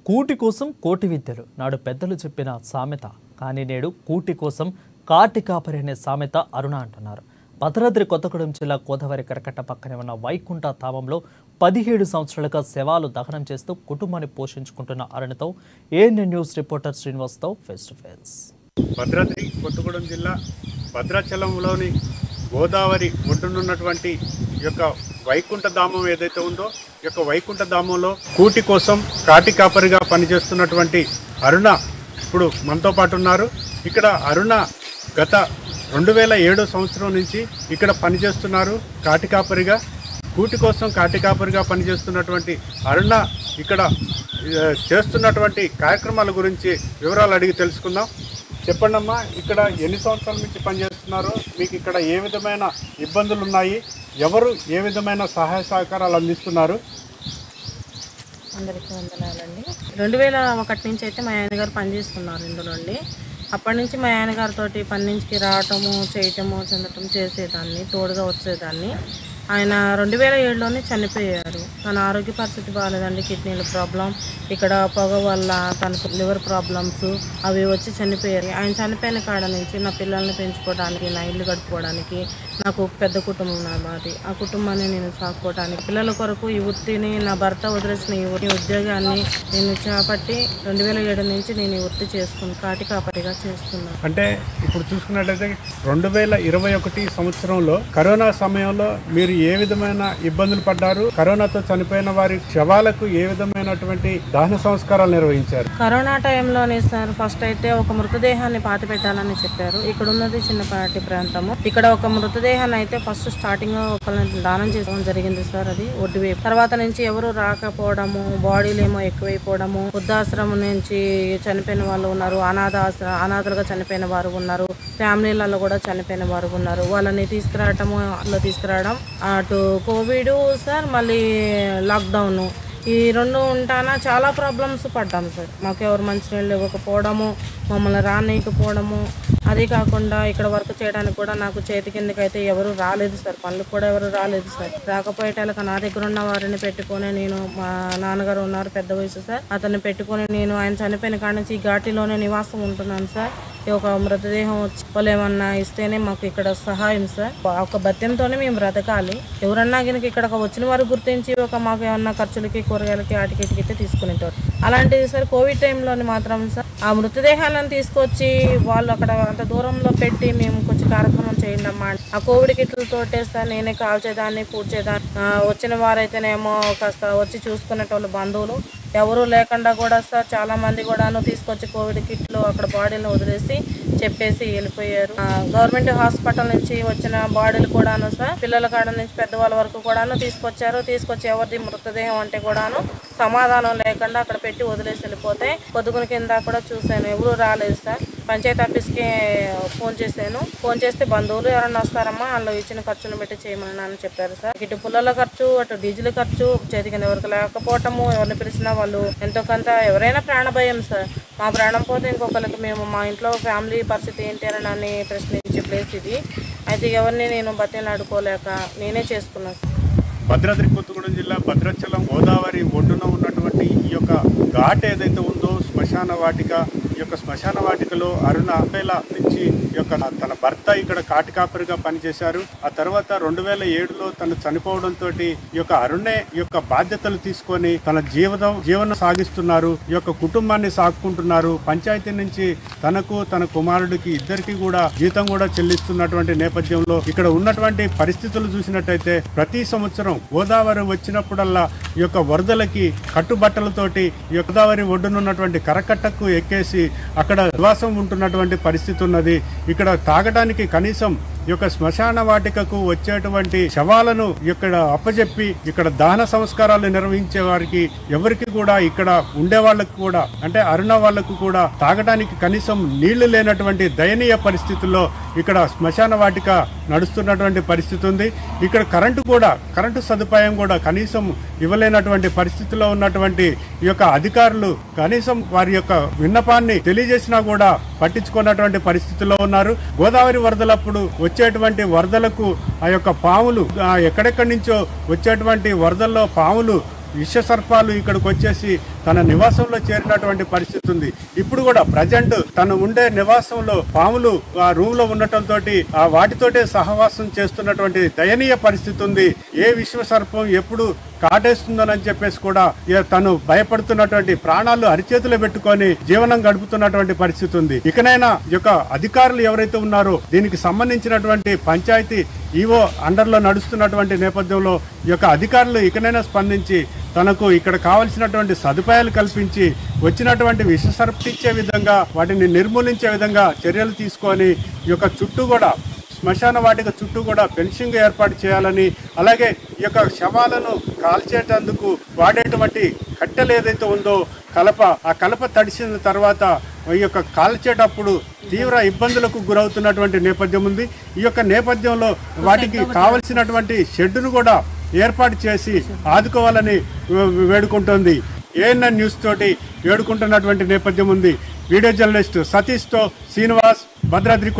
కూటి కోసం కోటి విద్యలు నాడు పెద్దలు చెప్పిన సామెత కానీ నేడు కూటి కోసం కాటి కాపరి అనే సామెత అరుణ అంటున్నారు. భద్రాద్రి కొత్తగూడెం జిల్లా గోదావరి కరకట్ట పక్కనే ఉన్న వైకుంఠ ధామంలో 17 సంవత్సరాలుగా శవాలు దహనం చేస్తూ కుటుంబాన్ని పోషించుకుంటున్న అరుణతో ఏఎన్ఎన్ న్యూస్ రిపోర్టర్ శ్రీనివాస్తో face to face. Bhadradri Kothagudem జిల్లా భద్రాచలంలోని గోదావరి ఒడ్డునున్నటువంటి యొక్క వైకుంఠ ధామం ఏదైతే ఉందో ఈ యొక్క వైకుంఠ ధామంలో కూటి కోసం కాటి కాపరిగా పనిచేస్తున్నటువంటి అరుణ ఇప్పుడు మనతో పాటు ఉన్నారు. ఇక్కడ అరుణ గత 2007 సంవత్సరం నుంచి ఇక్కడ పనిచేస్తున్నారు కాటి కాపరిగా. కూటి కోసం కాటి కాపరిగా పనిచేస్తున్నటువంటి అరుణ ఇక్కడ చేస్తున్నటువంటి కార్యక్రమాల గురించి వివరాలు అడిగి తెలుసుకుందాం. చెప్పండి అమ్మా, ఇక్కడ ఎన్ని సంవత్సరాల నుంచి పనిచేస్తున్నారు? మీకు ఇక్కడ ఏ విధమైన ఇబ్బందులు ఉన్నాయి? ఎవరు ఏ విధమైన సహాయ సహకారాలు అందిస్తున్నారు? అందరికీ వందనాలండి. 2001 నుంచి అయితే మా ఆయన గారు పనిచేస్తున్నారు ఇందులో అండి. అప్పటి నుంచి మా ఆయన గారితో పని నుంచి రావటము, చేయటము, చెందటం చేసేదాన్ని, తోడుగా వచ్చేదాన్ని. ఆయన 2007లోనే చనిపోయారు. తన ఆరోగ్య పరిస్థితి బాగాలేదండి, కిడ్నీల ప్రాబ్లం, ఇక్కడ పొగ వల్ల తనకు లివర్ ప్రాబ్లమ్స్ అవి వచ్చి చనిపోయారు. ఆయన చనిపోయిన కాడ నుంచి నా పిల్లల్ని పెంచుకోవడానికి, నా ఇల్లు గడుపుకోవడానికి, నాకు పెద్ద కుటుంబం నాది, ఆ కుటుంబాన్ని నేను సాకుకోవడానికి, పిల్లల కొరకు ఈ వృత్తిని, నా భర్త వదిలేసిన ఈ ఉద్యోగాన్ని నేను చేపట్టి 2007 నుంచి నేను ఈ వృత్తి చేస్తున్నాను, కాటి కాపరిగా చేస్తున్నాను. అంటే ఇప్పుడు చూసుకున్నట్లయితే 2021 సంవత్సరంలో కరోనా సమయంలో మీరు ఏ విధమైన ఇబ్బందులు పడ్డారు? కరోనాతో చనిపోయిన వారి శవాలకు ఏ విధమైనటువంటి దహన సంస్కారాలు నిర్వహించారు? కరోనా టైంలోనే సార్ ఫస్ట్ అయితే ఒక మృతదేహాన్ని పాతి పెట్టాలని చెప్పారు. ఇక్కడ ఉన్నది చిన్నపాటి ప్రాంతము. ఇక్కడ ఒక మృతదేహాన్ని అయితే ఫస్ట్ స్టార్టింగ్ ఒకరిని దానం చేయడం జరిగింది సార్. అది ఒడ్డువైపు. తర్వాత నుంచి ఎవరు రాకపోవడము, బాడీలు ఏమో ఎక్కువైపోవడము, వృద్ధాశ్రమం నుంచి చనిపోయిన వాళ్ళు ఉన్నారు, అనాథలుగా చనిపోయిన వారు ఉన్నారు, ఫ్యామిలీలలో కూడా చనిపోయిన వారు ఉన్నారు. వాళ్ళని తీసుకురావడం అటు కోవిడ్ సార్, మళ్ళీ లాక్డౌన్, ఈ రెండు ఉంటానా చాలా ప్రాబ్లమ్స్ పడ్డాం సార్. మాకు ఎవరు మంచినీళ్ళు ఇవ్వకపోవడము, మమ్మల్ని రానియకపోవడము, అది కాకుండా ఇక్కడ వర్క్ చేయడానికి కూడా నాకు చేతి కిందకైతే ఎవరు రాలేదు సార్, పనులకు కూడా ఎవరు రాలేదు సార్. రాకపోయేటాలకు నా దగ్గర ఉన్న వారిని పెట్టుకొని నేను, మా నాన్నగారు ఉన్నారు పెద్ద వయసు సార్, అతన్ని పెట్టుకొని నేను ఆయన చనిపోయిన కాడ నుంచి ఈ ఘాటిలోనే నివాసం ఉంటున్నాను సార్. ఒక మృతదేహం వచ్చి వాళ్ళు ఏమన్నా ఇస్తేనే మాకు ఇక్కడ సహాయం సార్. ఒక బత్యంతోనే మేము బ్రతకాలి. ఎవరన్నా కనుక ఇక్కడ వచ్చిన వారు గుర్తించి మాకు ఏమన్నా ఖర్చులకి, కూరగాయలకి, ఆటికి తీసుకునేటారు. అలాంటిది సార్ కోవిడ్ టైంలోని మాత్రం సార్ ఆ మృతదేహాలను తీసుకొచ్చి వాళ్ళు అక్కడ అంత దూరంలో పెట్టి మేము కొంచెం కార్యక్రమం చేయండి అమ్మా. ఆ కోవిడ్ కిట్లతోటే సార్ నేనే కాల్చేదాన్ని, పూడ్చేదాన్ని. వచ్చిన వారైతేనేమో కాస్త వచ్చి చూసుకునేటోళ్ళు బంధువులు ఎవరు లేకుండా కూడా సార్ చాలా మంది కూడాను తీసుకొచ్చి కోవిడ్ కిట్లు అక్కడ బాడీలను వదిలేసి చెప్పేసి వెళ్ళిపోయారు. గవర్నమెంట్ హాస్పిటల్ నుంచి వచ్చిన బాడీలు కూడాను సార్ పిల్లల కాడ నుంచి పెద్దవాళ్ళ వరకు కూడాను తీసుకొచ్చి ఎవరిది మృతదేహం అంటే కూడాను సమాధానం లేకుండా అక్కడ పెట్టి వదిలేసి వెళ్ళిపోతే పొద్దుగున కింద కూడా చూశాను, ఎవరు రాలేదు సార్. పంచాయతీ ఆఫీస్కి ఫోన్ చేస్తే బంధువులు ఎవరన్నా వస్తారమ్మా, వాళ్ళు ఇచ్చిన ఖర్చును పెట్టి చేయమని అని చెప్పారు సార్. ఇటు పుల్లల ఖర్చు, అటు డీజిల్ ఖర్చు, చేతి కింద ఎవరికి లేకపోవటము, ఎవరిని పిలిచినా వాళ్ళు ఎంతో కొంత ఎవరైనా ప్రాణభయం సార్. మా ప్రాణం పోతే ఇంకొకరికి మేము, మా ఇంట్లో ఫ్యామిలీ పరిస్థితి ఏంటి అని ప్రశ్నించే ప్లేస్ ఇది. అయితే ఎవరిని నేను బతిలాడుకోలేక నేనే చేసుకున్నాను. భద్రాద్రి కొత్తగూడెం జిల్లా భద్రాచలం గోదావరి ఒడ్డున ఉన్నటువంటి ఈ యొక్క ఘాట్ ఏదైతే ఉందో శ్మశాన వాటిక, ఈ యొక్క శ్మశాన వాటికలో అరుణ నుంచి ఈ యొక్క తన భర్త ఇక్కడ కాటి కాపరిగా పనిచేశారు. ఆ తర్వాత 2007లో తను చనిపోవడంతో ఈ యొక్క అరుణే ఈ యొక్క బాధ్యతలు తీసుకొని తన జీవనం సాగిస్తున్నారు. ఈ యొక్క కుటుంబాన్ని సాగుకుంటున్నారు. పంచాయతీ నుంచి తనకు, తన కుమారుడికి ఇద్దరికి కూడా జీతం కూడా చెల్లిస్తున్నటువంటి నేపథ్యంలో ఇక్కడ ఉన్నటువంటి పరిస్థితులు చూసినట్టయితే ప్రతి సంవత్సరం గోదావరి వచ్చినప్పుడల్లా ఈ యొక్క వరదలకి కట్టుబట్టలతోటి ఈ గోదావరి ఒడ్డునున్నటువంటి కరకట్టకు ఎక్కేసి అక్కడ నివాసం ఉంటున్నటువంటి పరిస్థితి ఉన్నది. ఇక్కడ తాగడానికి కనీసం ఈ యొక్క శ్మశాన వాటికకు వచ్చేటువంటి శవాలను ఇక్కడ అప్పచెప్పి ఇక్కడ దహన సంస్కారాలు నిర్వహించే వారికి ఎవరికి కూడా ఇక్కడ ఉండే వాళ్ళకు కూడా, అంటే అరుణ వాళ్లకు కూడా తాగడానికి కనీసం నీళ్లు లేనటువంటి దయనీయ పరిస్థితుల్లో ఇక్కడ శ్మశాన వాటిక నడుస్తున్నటువంటి పరిస్థితి ఉంది. ఇక్కడ కరెంటు సదుపాయం కూడా కనీసం ఇవ్వలేనటువంటి పరిస్థితిలో ఉన్నటువంటి ఈ యొక్క అధికారులు కనీసం వారి యొక్క విన్నపాన్ని తెలియజేసినా కూడా పట్టించుకున్నటువంటి పరిస్థితిలో ఉన్నారు. గోదావరి వరదలప్పుడు వచ్చేటువంటి వరదలకు ఆ యొక్క పాములు ఎక్కడెక్కడి నుంచో వచ్చేటువంటి వరదల్లో పాములు విషసర్పాలు ఇక్కడికి వచ్చేసి తన నివాసంలో చేరినటువంటి పరిస్థితి ఉంది. ఇప్పుడు కూడా ప్రజెంట్ తను ఉండే నివాసంలో పాములు ఆ రూమ్ లో ఉండటంతో ఆ వాటితోటే సహవాసం చేస్తున్నటువంటి దయనీయ పరిస్థితి ఉంది. ఏ విశ్వసర్పం ఎప్పుడు కాటేస్తుందని చెప్పేసి కూడా తను భయపడుతున్నటువంటి, ప్రాణాలు అరిచేతులు పెట్టుకొని జీవనం గడుపుతున్నటువంటి పరిస్థితి ఉంది. ఇకనైనా ఈ యొక్క అధికారులు ఎవరైతే ఉన్నారో దీనికి సంబంధించినటువంటి పంచాయతీ ఈవో అండర్లో నడుస్తున్నటువంటి నేపథ్యంలో ఈ యొక్క అధికారులు ఇకనైనా స్పందించి తనకు ఇక్కడ కావలసినటువంటి సదుపాయాలు కల్పించి వచ్చినటువంటి విషసర్పించే విధంగా వాటిని నిర్మూలించే విధంగా చర్యలు తీసుకొని ఈ యొక్క చుట్టూ కూడా శ్మశాన వాటిక చుట్టూ కూడా ఫెన్సింగ్ ఏర్పాటు చేయాలని, అలాగే ఈ యొక్క శవాలను కాల్చేటందుకు వాడేటువంటి కట్టెలు ఏదైతే ఉందో ఆ కలప తడిసిన తర్వాత ఈ యొక్క కాల్చేటప్పుడు తీవ్ర ఇబ్బందులకు గురవుతున్నటువంటి నేపథ్యం ఉంది. ఈ యొక్క నేపథ్యంలో వాటికి కావలసినటువంటి షెడ్డును కూడా ఏర్పాటు చేసి ఆదుకోవాలని వేడుకుంటోంది. ఏఎన్ఎన్ న్యూస్ తోటి వేడుకుంటున్నటువంటి నేపథ్యం ఉంది. వీడియో జర్నలిస్ట్ సతీష్తో శ్రీనివాస్, భద్రాద్రి.